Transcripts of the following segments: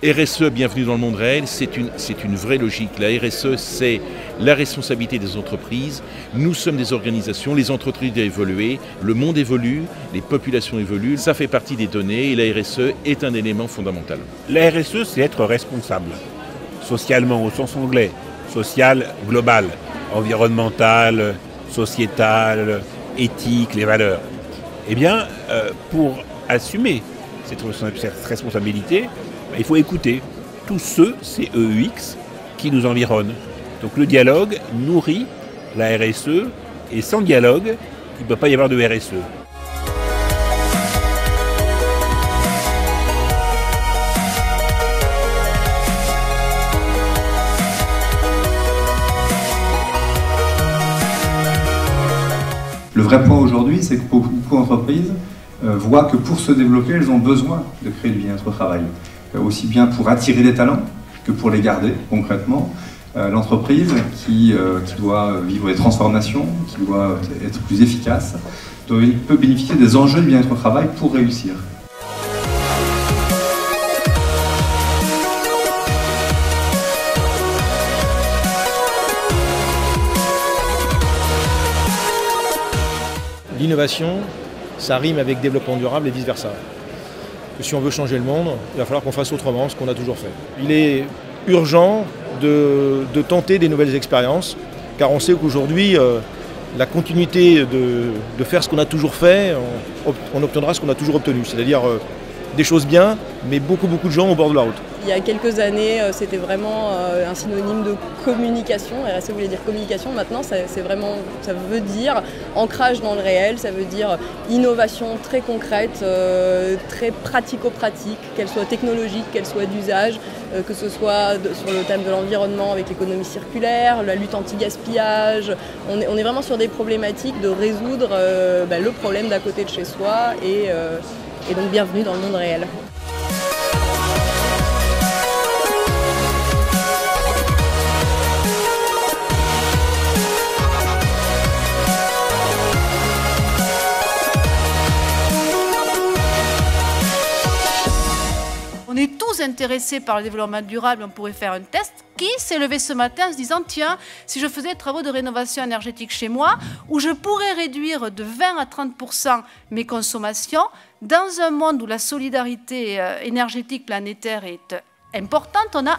RSE, bienvenue dans le monde réel, c'est une vraie logique. La RSE, c'est la responsabilité des entreprises. Nous sommes des organisations, les entreprises doivent évoluer, le monde évolue, les populations évoluent. Ça fait partie des données et la RSE est un élément fondamental. La RSE, c'est être responsable, socialement au sens anglais, social global, environnemental, sociétal, éthique, les valeurs. Eh bien, pour assumer cette responsabilité, il faut écouter tous ceux, CEUX, qui nous environnent. Donc le dialogue nourrit la RSE et sans dialogue, il ne peut pas y avoir de RSE. Le vrai point aujourd'hui, c'est que beaucoup d'entreprises voient que pour se développer, elles ont besoin de créer du bien-être au travail. Aussi bien pour attirer des talents que pour les garder concrètement. L'entreprise qui doit vivre des transformations, qui doit être plus efficace, peut bénéficier des enjeux du bien-être au travail pour réussir. L'innovation, ça rime avec développement durable et vice-versa. Si on veut changer le monde, il va falloir qu'on fasse autrement ce qu'on a toujours fait. Il est urgent de tenter des nouvelles expériences, car on sait qu'aujourd'hui, la continuité de faire ce qu'on a toujours fait, on obtiendra ce qu'on a toujours obtenu, c'est-à-dire des choses bien, mais beaucoup de gens au bord de la route. Il y a quelques années, c'était vraiment un synonyme de communication. RSE voulait dire communication. Maintenant, ça veut dire ancrage dans le réel, ça veut dire innovation très concrète, très pratico-pratique, qu'elle soit technologique, qu'elle soit d'usage, que ce soit sur le thème de l'environnement avec l'économie circulaire, la lutte anti-gaspillage. On est vraiment sur des problématiques de résoudre le problème d'à côté de chez soi et donc bienvenue dans le monde réel. On est tous intéressés par le développement durable, on pourrait faire un test. Qui s'est levé ce matin en se disant, tiens, si je faisais des travaux de rénovation énergétique chez moi, où je pourrais réduire de 20 à 30% mes consommations, dans un monde où la solidarité énergétique planétaire est importante, on a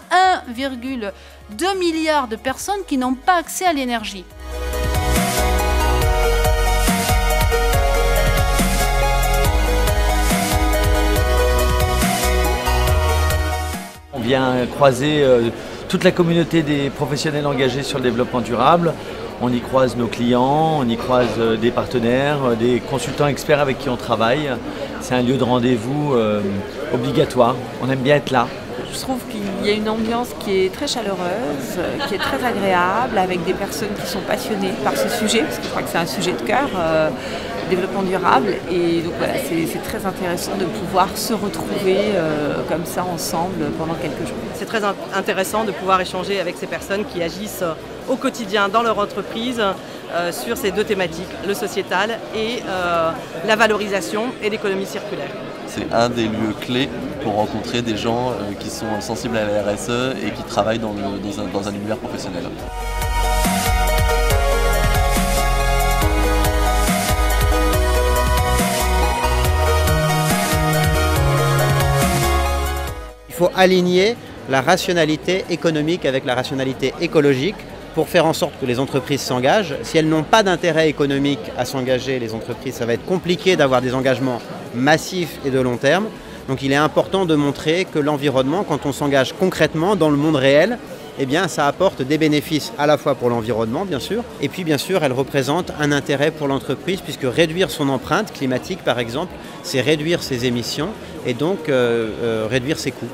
1,2 milliard de personnes qui n'ont pas accès à l'énergie. On vient croiser toute la communauté des professionnels engagés sur le développement durable. On y croise nos clients, on y croise des partenaires, des consultants experts avec qui on travaille. C'est un lieu de rendez-vous obligatoire. On aime bien être là. Je trouve qu'il y a une ambiance qui est très chaleureuse, qui est très agréable, avec des personnes qui sont passionnées par ce sujet, parce que je crois que c'est un sujet de cœur, développement durable. Et donc voilà, c'est très intéressant de pouvoir se retrouver comme ça ensemble pendant quelques jours. C'est très intéressant de pouvoir échanger avec ces personnes qui agissent au quotidien dans leur entreprise sur ces deux thématiques, le sociétal et la valorisation et l'économie circulaire. C'est un des lieux clés pour rencontrer des gens qui sont sensibles à la RSE et qui travaillent dans un univers professionnel. Il faut aligner la rationalité économique avec la rationalité écologique pour faire en sorte que les entreprises s'engagent. Si elles n'ont pas d'intérêt économique à s'engager, les entreprises, ça va être compliqué d'avoir des engagements massifs et de long terme. Donc il est important de montrer que l'environnement, quand on s'engage concrètement dans le monde réel, eh bien, ça apporte des bénéfices à la fois pour l'environnement, bien sûr, et puis bien sûr, elle représente un intérêt pour l'entreprise, puisque réduire son empreinte climatique, par exemple, c'est réduire ses émissions et donc réduire ses coûts.